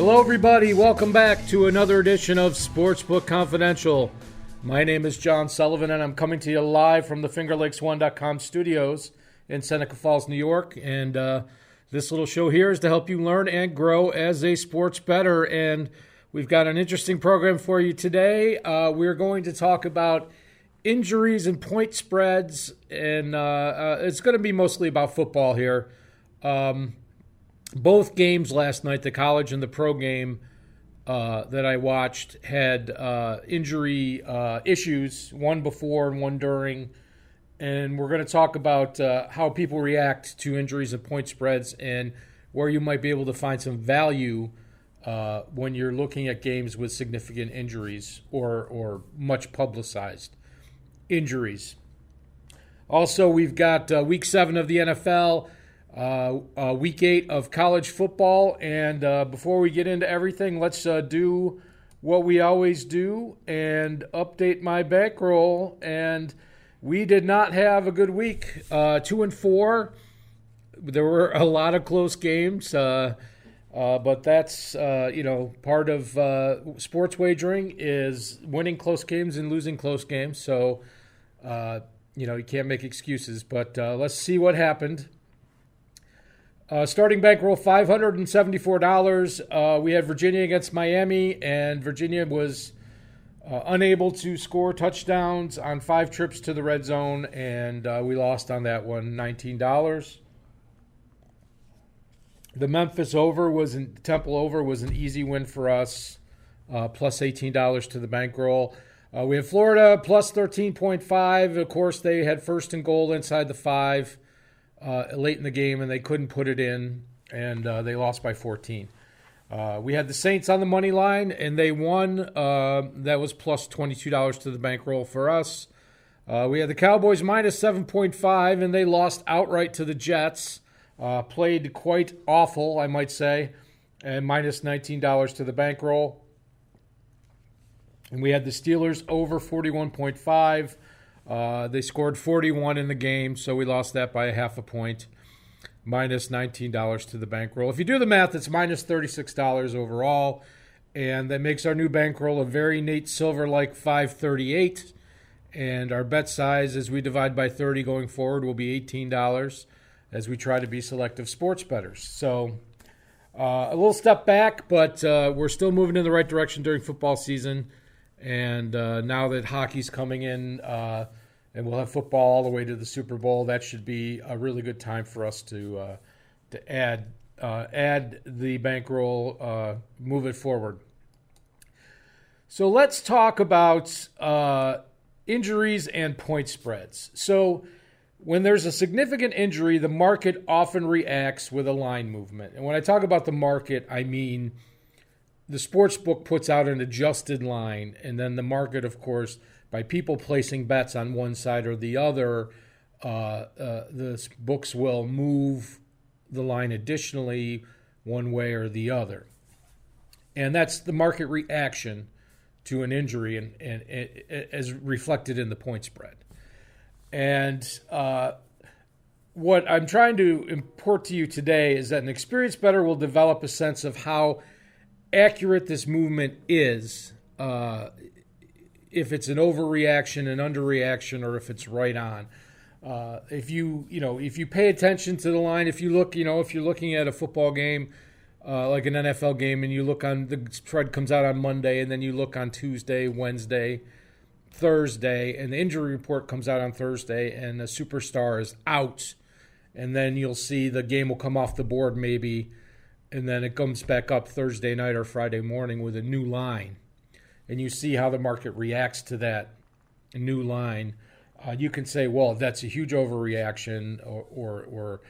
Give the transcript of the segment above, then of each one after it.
Hello, everybody. Welcome back to another edition of Sportsbook Confidential. My name is John Sullivan, and I'm coming to you live from the FingerLakes1.com studios in Seneca Falls, New York. And this little show here is to help you learn and grow as a sports bettor. And we've got an interesting program for you today. We're going to talk about injuries and point spreads, and it's going to be mostly about football here. Both games last night, the college and the pro game that I watched, had injury issues, one before and one during. And we're going to talk about how people react to injuries and point spreads and where you might be able to find some value when you're looking at games with significant injuries or much publicized injuries. Also, we've got Week 7 of the NFL. Week 8 of college football, and before we get into everything, let's do what we always do and update my bankroll. And we did not have a good week. 2-4. There were a lot of close games, but that's part of sports wagering is winning close games and losing close games. So you can't make excuses. But let's see what happened. Starting bankroll, $574. We had Virginia against Miami, and Virginia was unable to score touchdowns on 5 trips to the red zone, and we lost on that one, $19. The Memphis Temple over was an easy win for us, plus $18 to the bankroll. We have Florida plus 13.5. Of course, they had first and goal inside the 5. Late in the game, and they couldn't put it in, and they lost by 14. We had the Saints on the money line, and they won. That was plus $22 to the bankroll for us. We had the Cowboys minus 7.5, and they lost outright to the Jets. Played quite awful, I might say, and minus $19 to the bankroll. And we had the Steelers over 41.5. They scored 41 in the game, so we lost that by a half a point, minus $19 to the bankroll. If you do the math, it's minus $36 overall, and that makes our new bankroll a very Nate Silver-like 538, and our bet size, as we divide by 30 going forward, will be $18 as we try to be selective sports bettors. So a little step back, but we're still moving in the right direction during football season, and now that hockey's coming in, and we'll have football all the way to the Super Bowl, that should be a really good time for us to add the bankroll, move it forward. So let's talk about injuries and point spreads. So when there's a significant injury, the market often reacts with a line movement. And when I talk about the market, I mean the sportsbook puts out an adjusted line, and then the market, of course, by people placing bets on one side or the other, the books will move the line additionally one way or the other. And that's the market reaction to an injury and as reflected in the point spread. And what I'm trying to import to you today is that an experienced bettor will develop a sense of how accurate this movement is, if it's an overreaction, an underreaction, or if it's right on. If you pay attention to the line, if you're looking at a football game, like an NFL game, and you look on, the spread comes out on Monday, and then you look on Tuesday, Wednesday, Thursday, and the injury report comes out on Thursday, and a superstar is out, and then you'll see the game will come off the board maybe, and then it comes back up Thursday night or Friday morning with a new line. And you see how the market reacts to that new line. You can say, well, that's a huge overreaction, or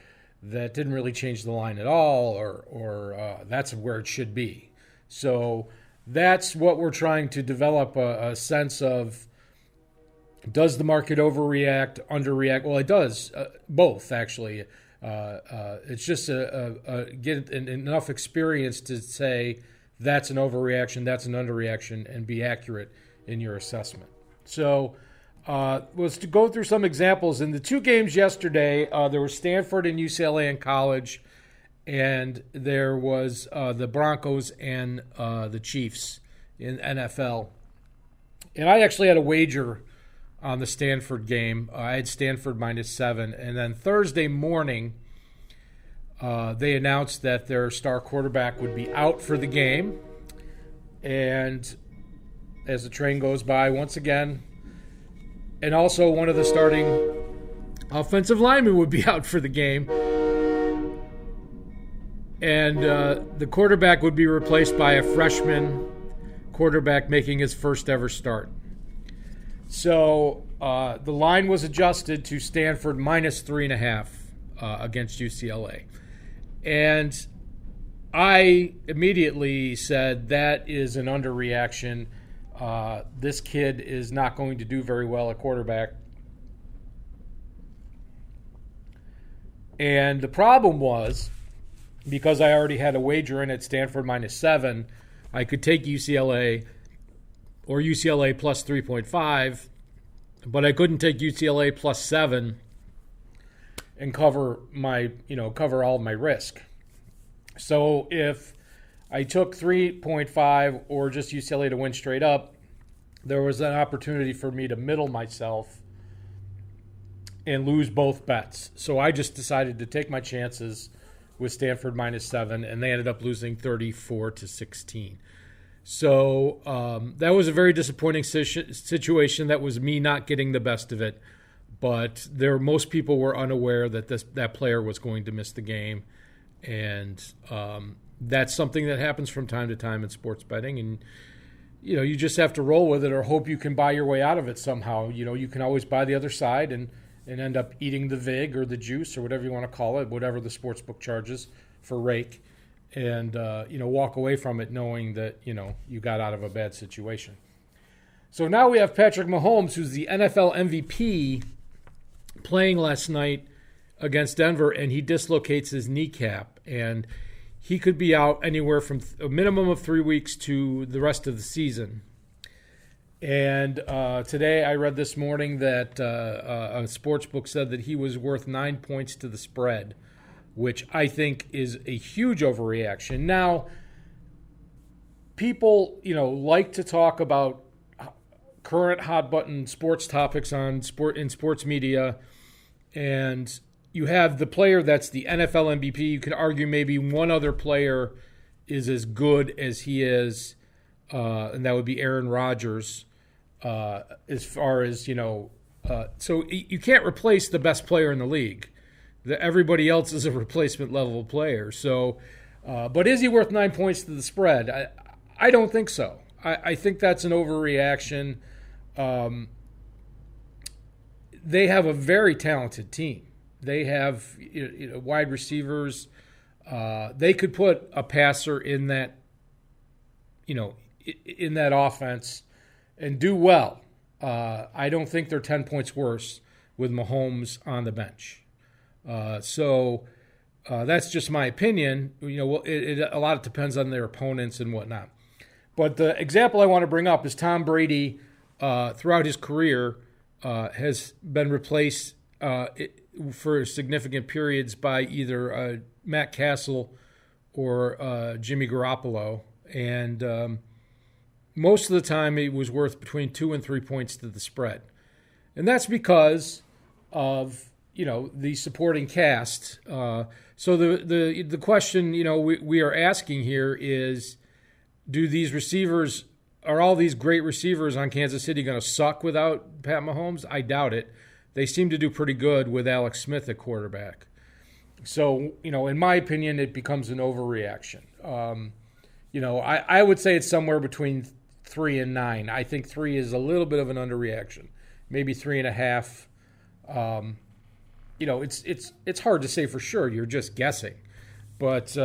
that didn't really change the line at all, or that's where it should be. So that's what we're trying to develop a sense of. Does the market overreact, underreact? Well, it does, both, actually. It's just get enough experience to say that's an overreaction, that's an underreaction, and be accurate in your assessment. So was to go through some examples. In the two games yesterday, there were Stanford and UCLA in college, and there was the Broncos and the Chiefs in NFL. And I actually had a wager on the Stanford game. I had Stanford -7. And then Thursday morning, they announced that their star quarterback would be out for the game. And as the train goes by, once again, and also one of the starting offensive linemen would be out for the game. And the quarterback would be replaced by a freshman quarterback making his first ever start. So the line was adjusted to Stanford -3.5 against UCLA. And I immediately said that is an underreaction. This kid is not going to do very well at quarterback. And the problem was, because I already had a wager in at Stanford -7, I could take UCLA or UCLA plus 3.5, but I couldn't take UCLA plus 7 and cover all my risk. So if I took 3.5 or just UCLA to win straight up, there was an opportunity for me to middle myself and lose both bets. So I just decided to take my chances with Stanford -7, and they ended up losing 34-16. So that was a very disappointing situation. That was me not getting the best of it. But most people were unaware that that player was going to miss the game. And that's something that happens from time to time in sports betting. And, you just have to roll with it or hope you can buy your way out of it somehow. You can always buy the other side and end up eating the vig or the juice or whatever you want to call it, whatever the sportsbook charges for rake, and walk away from it knowing that you got out of a bad situation. So now we have Patrick Mahomes, who's the NFL MVP, playing last night against Denver, and he dislocates his kneecap, and he could be out anywhere from a minimum of 3 weeks to the rest of the season. And today I read this morning that a sportsbook said that he was worth 9 points to the spread, which I think is a huge overreaction. Now, people, like to talk about current hot button sports topics in sports media, and you have the player that's the NFL MVP. You could argue maybe one other player is as good as he is, and that would be Aaron Rodgers. As far as, so you can't replace the best player in the league. Everybody else is a replacement level player. So, but is he worth 9 points to the spread? I don't think so. I think that's an overreaction. They have a very talented team. They have wide receivers. They could put a passer in that, in that offense and do well. I don't think they're 10 points worse with Mahomes on the bench. So that's just my opinion. A lot depends on their opponents and whatnot. But the example I want to bring up is Tom Brady, throughout his career, has been replaced for significant periods by either Matt Castle or Jimmy Garoppolo. And most of the time it was worth between 2 and 3 points to the spread. And that's because of, the supporting cast. So the question, we are asking here is, are all these great receivers on Kansas City going to suck without Pat Mahomes? I doubt it. They seem to do pretty good with Alex Smith at quarterback. So, in my opinion, it becomes an overreaction. I would say it's somewhere between 3 and 9. I think 3 is a little bit of an underreaction. Maybe 3.5. It's hard to say for sure. You're just guessing. But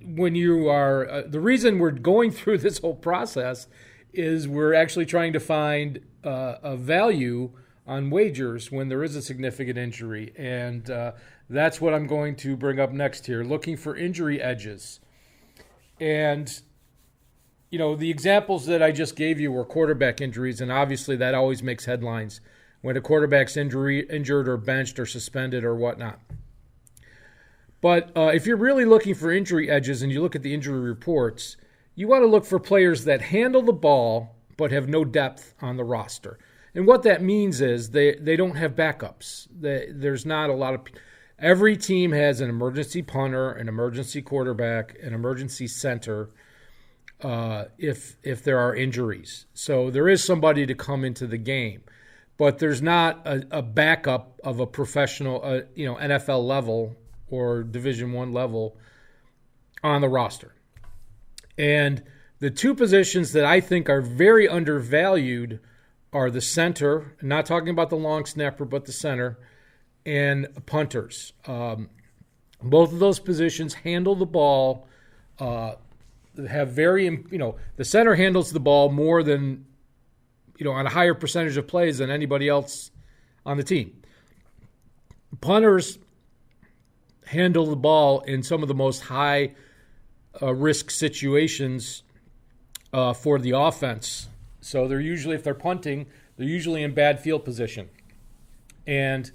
when you are the reason we're going through this whole process is we're actually trying to find a value on wagers when there is a significant injury. And that's what I'm going to bring up next here, looking for injury edges. And, the examples that I just gave you were quarterback injuries, and obviously that always makes headlines when a quarterback's injured or benched or suspended or whatnot. But if you're really looking for injury edges and you look at the injury reports, you want to look for players that handle the ball but have no depth on the roster. And what that means is they don't have backups. There's not a lot of – every team has an emergency punter, an emergency quarterback, an emergency center if there are injuries. So there is somebody to come into the game. But there's not a backup of a professional NFL level or Division I level on the roster. And the two positions that I think are very undervalued are the center, not talking about the long snapper, but the center, and punters. Both of those positions handle the ball, have very, the center handles the ball more than, on a higher percentage of plays than anybody else on the team. Punters handle the ball in some of the most high risk situations for the offense. So they're usually, if they're punting, they're usually in bad field position. And,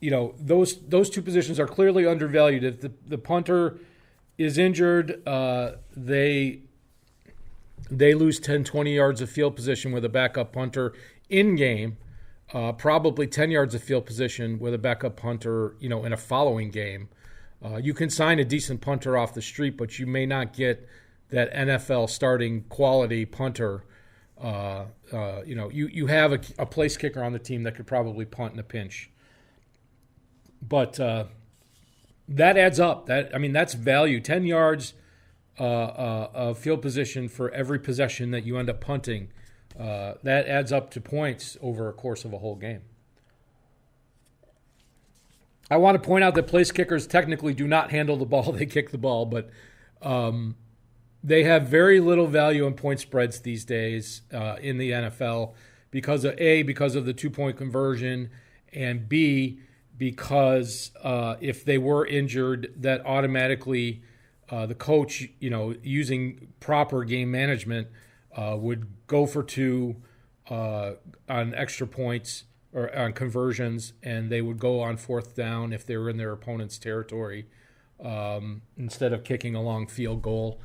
those two positions are clearly undervalued. If the punter is injured, they lose 10, 20 yards of field position with a backup punter in game, probably 10 yards of field position with a backup punter, in a following game. You can sign a decent punter off the street, but you may not get that NFL starting quality punter. You have a place kicker on the team that could probably punt in a pinch. But that adds up. That's value. 10 yards of field position for every possession that you end up punting. That adds up to points over a course of a whole game. I want to point out that place kickers technically do not handle the ball. They kick the ball, but they have very little value in point spreads these days in the NFL because of the 2-point conversion, and B, because if they were injured, that automatically the coach, using proper game management, would go for 2 on extra points or on conversions, and they would go on 4th down if they were in their opponent's territory instead of kicking a long field goal.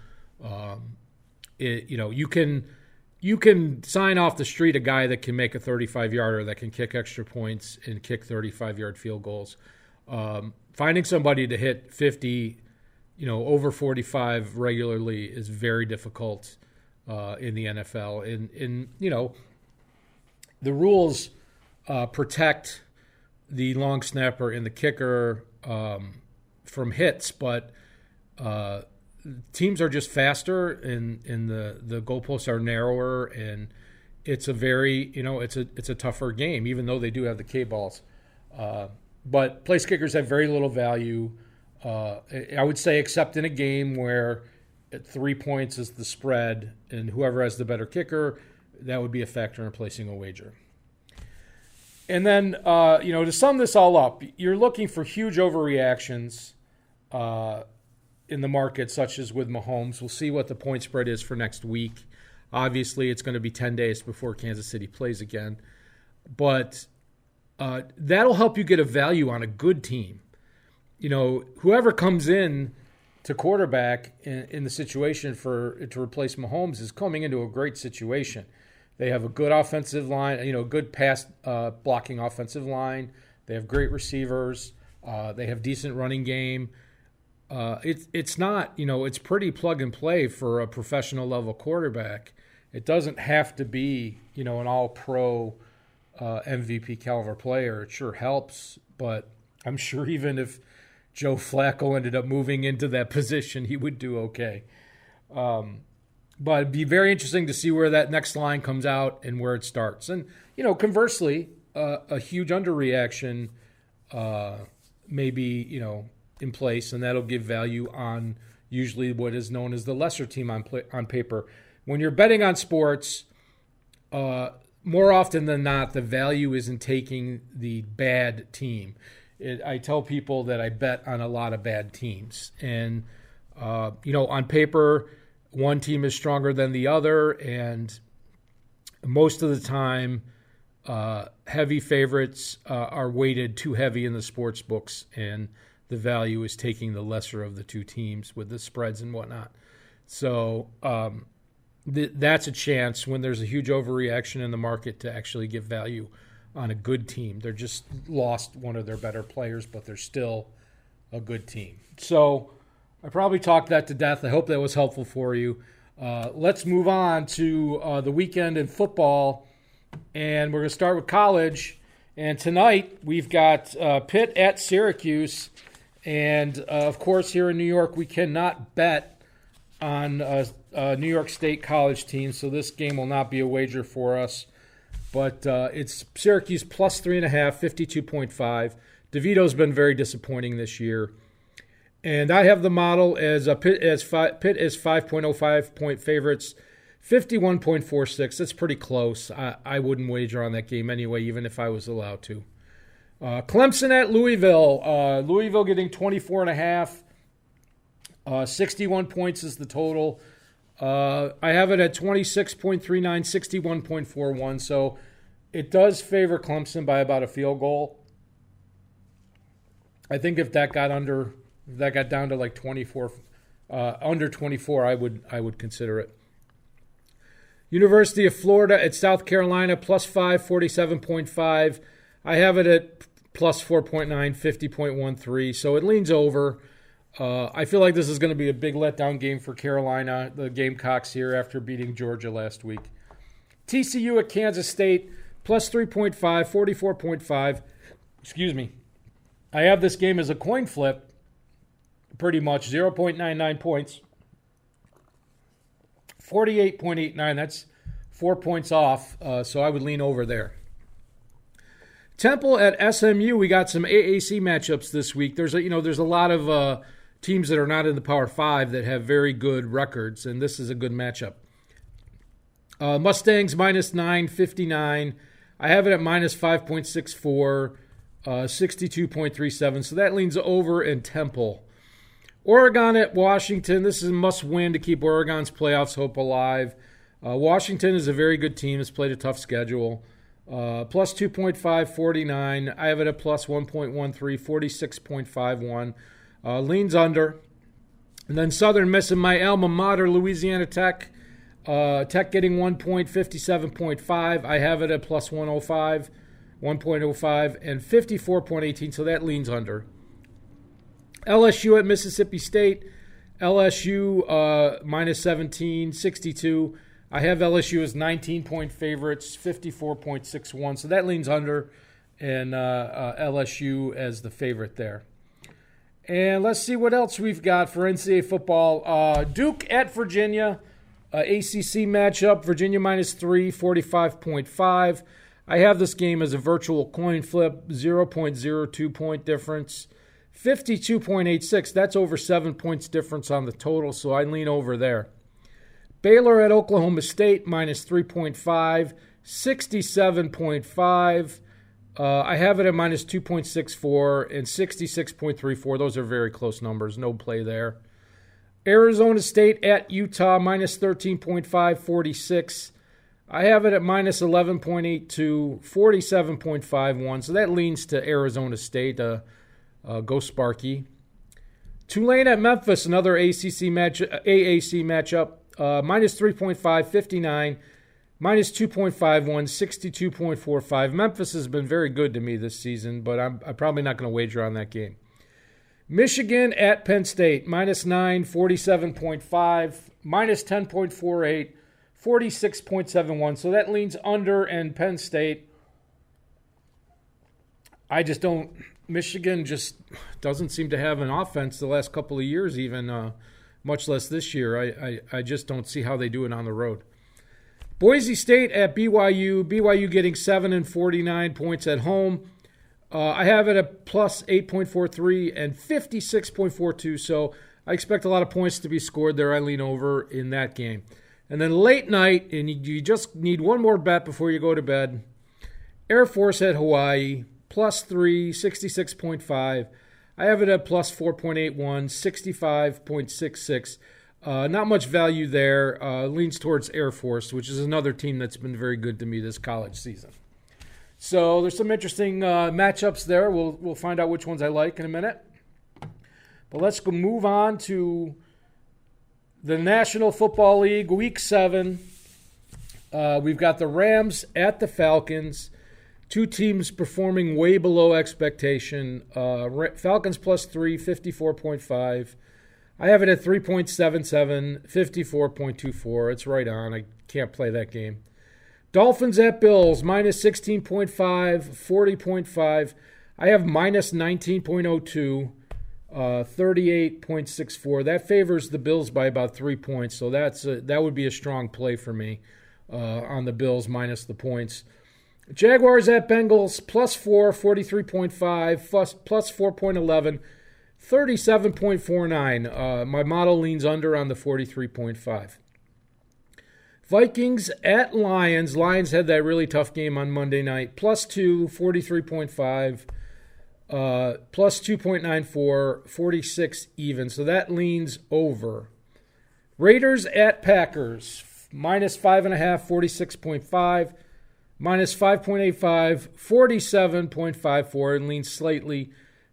You can sign off the street a guy that can make a 35-yarder, that can kick extra points and kick 35-yard field goals. Finding somebody to hit 50, over 45 regularly is very difficult in the NFL. And the rules protect the long snapper and the kicker from hits, but teams are just faster, and the goalposts are narrower, and it's a very, it's a tougher game, even though they do have the K-balls. But place kickers have very little value, I would say, except in a game where 3 points is the spread, and whoever has the better kicker, that would be a factor in placing a wager. And then, to sum this all up, you're looking for huge overreactions in the market, such as with Mahomes. We'll see what the point spread is for next week. Obviously, it's going to be 10 days before Kansas City plays again. But that'll help you get a value on a good team. Whoever comes in to quarterback in the situation to replace Mahomes is coming into a great situation. They have a good offensive line, good pass blocking offensive line. They have great receivers. They have decent running game. It's not, it's pretty plug and play for a professional level quarterback. It doesn't have to be, an all-pro MVP caliber player. It sure helps, but I'm sure even if Joe Flacco ended up moving into that position, he would do okay. But it'd be very interesting to see where that next line comes out and where it starts. And, conversely, a huge underreaction may be, in place, and that'll give value on usually what is known as the lesser team on paper. When you're betting on sports, more often than not, the value isn't taking the bad team. I tell people that I bet on a lot of bad teams. And, on paper, one team is stronger than the other, and most of the time, heavy favorites are weighted too heavy in the sports books, and the value is taking the lesser of the two teams with the spreads and whatnot. So that's a chance when there's a huge overreaction in the market to actually get value on a good team. They're just lost one of their better players, but they're still a good team. So I probably talked that to death. I hope that was helpful for you. Let's move on to the weekend in football, and we're going to start with college. And tonight we've got Pitt at Syracuse. And, of course, here in New York, we cannot bet on New York State college teams, so this game will not be a wager for us. But it's Syracuse plus 3.5, 52.5. DeVito's been very disappointing this year. And I have the model as Pitt as 5.05 point favorites, 51.46. That's pretty close. I wouldn't wager on that game anyway, even if I was allowed to. Clemson at Louisville. Louisville getting 24.5. 61 points is the total. I have it at 26.39, 61.41. So it does favor Clemson by about a field goal. I think if that got down to like 24, under 24, I would consider it. University of Florida at South Carolina plus 5, 47.5. I have it at plus 4.9, 50.13. So it leans over. I feel like this is going to be a big letdown game for Carolina, the Gamecocks here after beating Georgia last week. TCU at Kansas State, plus 3.5, 44.5. Excuse me. I have this game as a coin flip, pretty much, 0.99 points. 48.89, that's 4 points off, so I would lean over there. Temple at SMU, we got some AAC matchups this week. There's a lot of teams that are not in the Power 5 that have very good records, and this is a good matchup. Mustangs minus 9, 59. I have it at minus 5.64, 62.37, so that leans over in Temple. Oregon at Washington, this is a must-win to keep Oregon's playoffs hope alive. Washington is a very good team. It's played a tough schedule. Plus 2.5, 49. I have it at plus 1.13, 46.51. Leans under. And then Southern missing my alma mater, Louisiana Tech. Tech getting 1 point, 57.5. I have it at plus 1.05, and 54.18, so that leans under. LSU at Mississippi State. LSU minus 17, 62. I have LSU as 19-point favorites, 54.61. So that leans under, and LSU as the favorite there. And let's see what else we've got for NCAA football. Duke at Virginia, ACC matchup. Virginia minus 3, 45.5. I have this game as a virtual coin flip, 0.02 point difference. 52.86, that's over 7 points difference on the total, so I lean over there. Baylor at Oklahoma State, minus 3.5, 67.5. I have it at minus 2.64 and 66.34. Those are very close numbers, no play there. Arizona State at Utah, minus 13.5, 46. I have it at minus 11.82, 47.51, so that leans to Arizona State. Go Sparky. Tulane at Memphis, another AAC matchup. Minus 3.5, 59. Minus 2.51, 62.45. Memphis has been very good to me this season, but I'm probably not going to wager on that game. Michigan at Penn State, minus 9, 47.5. Minus 10.48, 46.71. So that leans under, and Penn State, Michigan just doesn't seem to have an offense the last couple of years, even much less this year. I just don't see how they do it on the road. Boise State at BYU. BYU getting 7 and 49 points at home. I have it at plus 8.43 and 56.42, so I expect a lot of points to be scored there. I lean over in that game. And then late night, and you just need one more bet before you go to bed. Air Force at Hawaii. Plus 3, 66.5. I have it at plus 4.81, 65.66. Not much value there. Leans towards Air Force, which is another team that's been very good to me this college season. So there's some interesting matchups there. We'll find out which ones I like in a minute. But let's go move on to the National Football League, Week 7. We've got the Rams at the Falcons. Two teams performing way below expectation. Falcons +3, 54.5. I have it at 3.77, 54.24. It's right on. I can't play that game. Dolphins at Bills, -16.5, 40.5. I have -19.02, 38.64. That favors the Bills by about 3 points, so that would be a strong play for me on the Bills minus the points. Jaguars at Bengals, +4, 43.5, plus 4.11, 37.49. My model leans under on the 43.5. Vikings at Lions. Lions had that really tough game on Monday night. +2, 43.5, plus 2.94, 46 even. So that leans over. Raiders at Packers. -5.5, 46.5. -5.85, 47.54, and leans slightly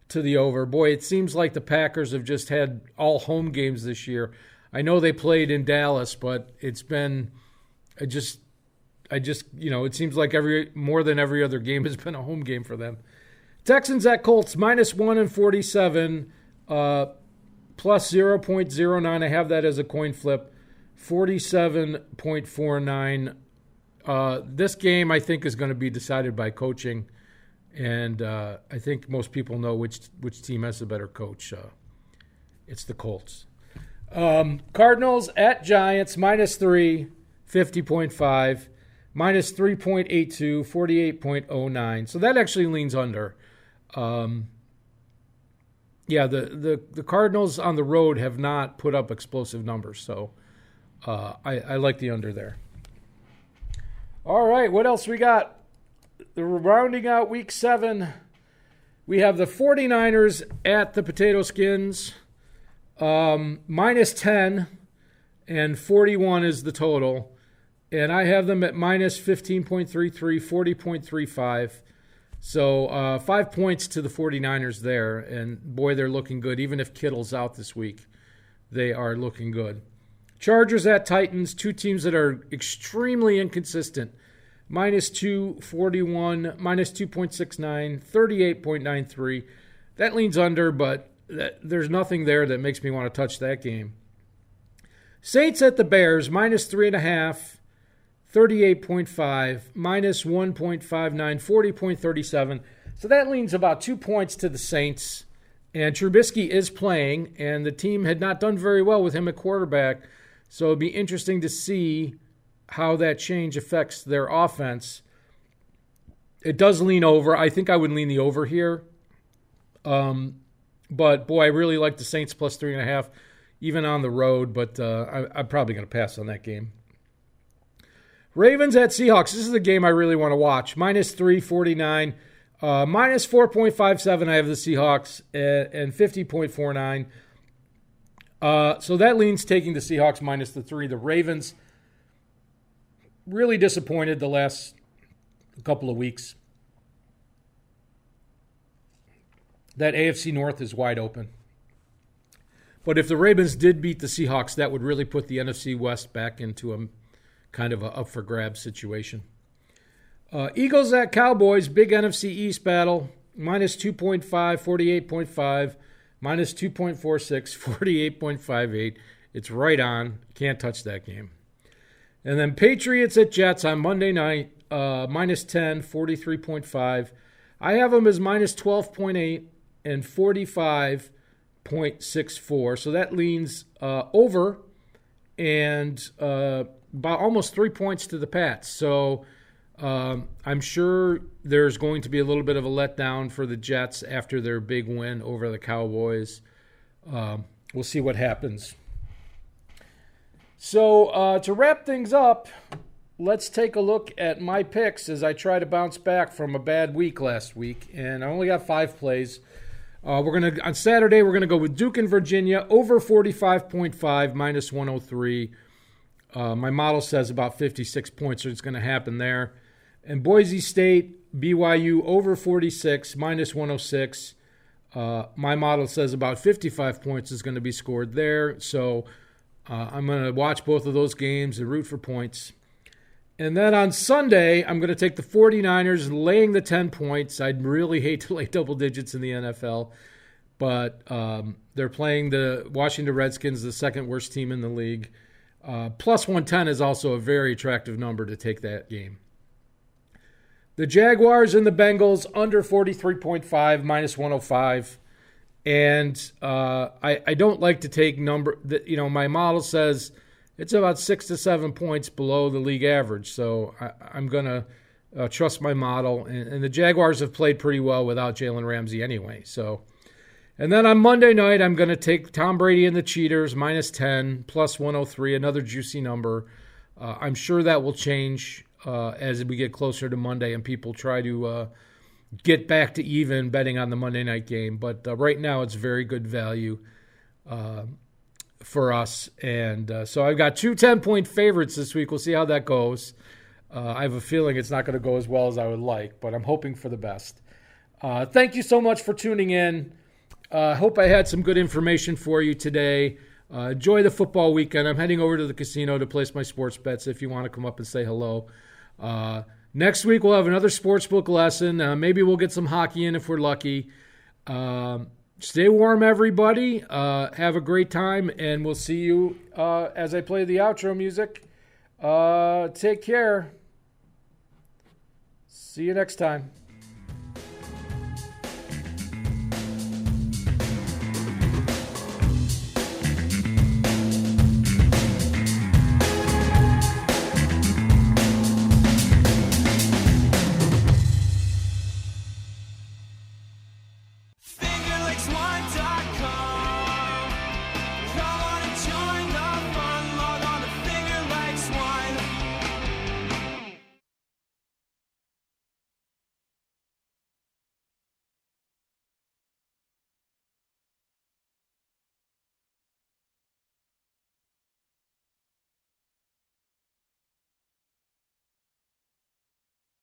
to the over. Boy, it seems like the Packers have just had all home games this year. I know they played in Dallas, but it's been it seems like more than every other game has been a home game for them. Texans at Colts, -1 and 47, plus 0.09. I have that as a coin flip, 47.49. This game, I think, is going to be decided by coaching, and I think most people know which team has a better coach. It's the Colts. Cardinals at Giants, -3, 50.5, -3.82, 48.09. So that actually leans under. The Cardinals on the road have not put up explosive numbers, so I like the under there. All right, what else we got? Rounding out Week 7, we have the 49ers at the Potato Skins. -10 and 41 is the total. And I have them at -15.33, 40.35. So 5 points to the 49ers there. And boy, they're looking good. Even if Kittle's out this week, they are looking good. Chargers at Titans, two teams that are extremely inconsistent. -2, 41, -2.69, 38.93. That leans under, but there's nothing there that makes me want to touch that game. Saints at the Bears, -3.5, 38.5, -1.59, 40.37. So that leans about 2 points to the Saints. And Trubisky is playing, and the team had not done very well with him at quarterback. So it'd be interesting to see how that change affects their offense. It does lean over. I think I would lean the over here. But, boy, I really like the Saints +3.5, even on the road. But I'm probably going to pass on that game. Ravens at Seahawks. This is a game I really want to watch. -3, 49. -4.57, I have the Seahawks, and 50.49. So that leans taking the Seahawks -3. The Ravens really disappointed the last couple of weeks. That AFC North is wide open. But if the Ravens did beat the Seahawks, that would really put the NFC West back into a kind of a up-for-grabs situation. Eagles at Cowboys, big NFC East battle. -2.5, 48.5. -2.46, 48.58. It's right on. Can't touch that game. And then Patriots at Jets on Monday night, -10, 43.5. I have them as -12.8 and 45.64. So that leans over and about almost 3 points to the Pats. So I'm sure there's going to be a little bit of a letdown for the Jets after their big win over the Cowboys. We'll see what happens. So to wrap things up, let's take a look at my picks as I try to bounce back from a bad week last week. And I only got 5 plays. On Saturday, we're going to go with Duke and Virginia, over 45.5, -103. My model says about 56 points, so it's going to happen there. And Boise State, BYU, over 46, -106. My model says about 55 points is going to be scored there. So I'm going to watch both of those games and root for points. And then on Sunday, I'm going to take the 49ers laying the 10 points. I'd really hate to lay double digits in the NFL, but they're playing the Washington Redskins, the second worst team in the league. Plus 110 is also a very attractive number to take that game. The Jaguars and the Bengals under 43.5, minus 105. And I don't like to take my model says it's about 6 to 7 points below the league average. So I'm going to trust my model. And the Jaguars have played pretty well without Jalen Ramsey anyway. And then on Monday night, I'm going to take Tom Brady and the Cheaters, minus 10, plus 103, another juicy number. I'm sure that will change as we get closer to Monday and people try to get back to even betting on the Monday night game. But right now, it's very good value for us. And so I've got two 10-point favorites this week. We'll see how that goes. I have a feeling it's not going to go as well as I would like, but I'm hoping for the best. Thank you so much for tuning in. I hope I had some good information for you today. Enjoy the football weekend. I'm heading over to the casino to place my sports bets if you want to come up and say hello. Next week, we'll have another sportsbook lesson. Maybe we'll get some hockey in if we're lucky. Stay warm, everybody. Have a great time, and we'll see you as I play the outro music. Take care. See you next time.